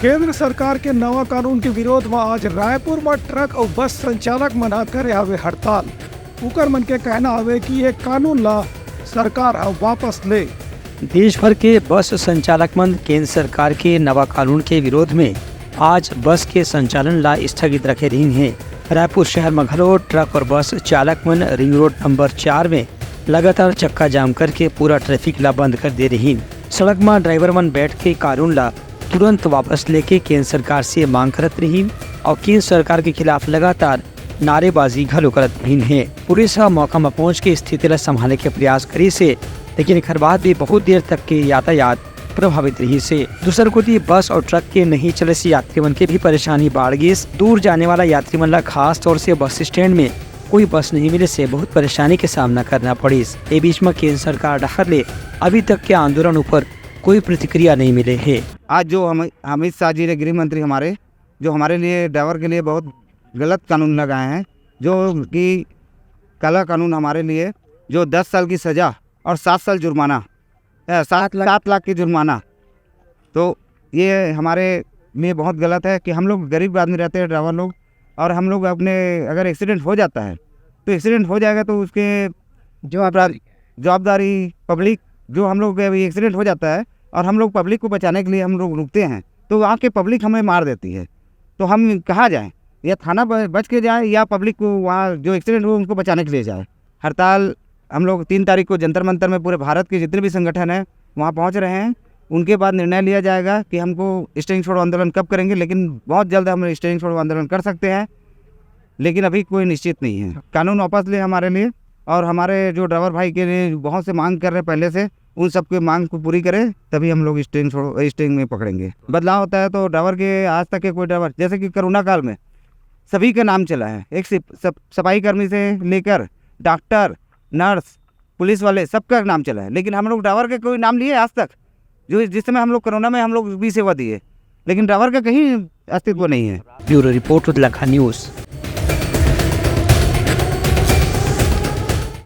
केंद्र सरकार के नवा कानून के विरोध में आज रायपुर में ट्रक और बस संचालक मना करे आवे हड़ताल। उकर मन के कहना आवे कि ये कानून ला सरकार अब वापस ले। देश भर के बस संचालक मन केंद्र सरकार के नवा कानून के विरोध में आज बस के संचालन ला स्थगित रखे रही हैं। रायपुर शहर में घलो ट्रक और बस चालक मन रिंग रोड नंबर 4 में लगातार चक्का जाम करके पूरा ट्रैफिक ला बंद कर दे रही। सड़क में ड्राइवर मन बैठ के कानून ला तुरंत वापस लेके केंद्र सरकार से मांग करत रही और केंद्र सरकार के खिलाफ लगातार नारेबाजी घलो करत रही है। पुलिस मौका में पहुंच के स्थिति ला संभालने के प्रयास करी से, लेकिन एकर बाद भी बहुत देर तक के यातायात प्रभावित रही से। दूसर को बस और ट्रक के नहीं चले से यात्री मन के भी परेशानी बढ़ गई। दूर जाने वाला यात्री मन ला खास तौर से बस स्टैंड में कोई बस नहीं मिले से बहुत परेशानी के सामना करना पड़ी। ए बीच में केंद्र सरकार डहर ले अभी तक के आंदोलन ऊपर कोई प्रतिक्रिया नहीं मिले है। आज जो अमित शाह जी ने गृह मंत्री हमारे जो हमारे लिए ड्राइवर के लिए बहुत गलत कानून लगाए हैं, जो कि काला कानून हमारे लिए जो 10 साल की सज़ा और 7 साल जुर्माना 7 लाख की जुर्माना, तो ये हमारे लिए बहुत गलत है कि हम लोग गरीब आदमी रहते हैं ड्राइवर लोग, और हम लोग अपने अगर एक्सीडेंट हो जाता है तो एक्सीडेंट हो जाएगा तो उसके जवाबदारी पब्लिक, जो हम लोग अभी एक्सीडेंट हो जाता है और हम लोग पब्लिक को बचाने के लिए हम लोग रुकते हैं तो वहाँ के पब्लिक हमें मार देती है, तो हम कहाँ जाएं? या थाना बच के जाएं या पब्लिक को वहाँ जो एक्सीडेंट हुआ उनको बचाने के लिए जाए। हड़ताल हम लोग 3 तारीख को जंतर मंतर में पूरे भारत के जितने भी संगठन हैं वहाँ पहुँच रहे हैं। उनके बाद निर्णय लिया जाएगा कि हमको स्ट्राइक छोड़ो आंदोलन कब करेंगे, लेकिन बहुत जल्द हम स्ट्राइक छोड़ो आंदोलन कर सकते हैं, लेकिन अभी कोई निश्चित नहीं है। कानून वापस ले हमारे लिए, और हमारे जो ड्राइवर भाई के लिए बहुत से मांग कर रहे हैं पहले से, उन सबके मांग को पूरी करें तभी हम लोग स्ट्राइक में पकड़ेंगे। बदलाव होता है तो ड्राइवर के आज तक के कोई ड्राइवर, जैसे कि कोरोना काल में सभी का नाम चला है, एक सफाई कर्मी से लेकर डॉक्टर, नर्स, पुलिस वाले सबका नाम चला है, लेकिन हम लोग ड्राइवर का कोई नाम लिए आज तक? जो जिस समय हम लोग कोरोना में हम लोग भी सेवा दिए, लेकिन ड्राइवर का कहीं अस्तित्व नहीं है। ब्यूरो रिपोर्ट लखा न्यूज़।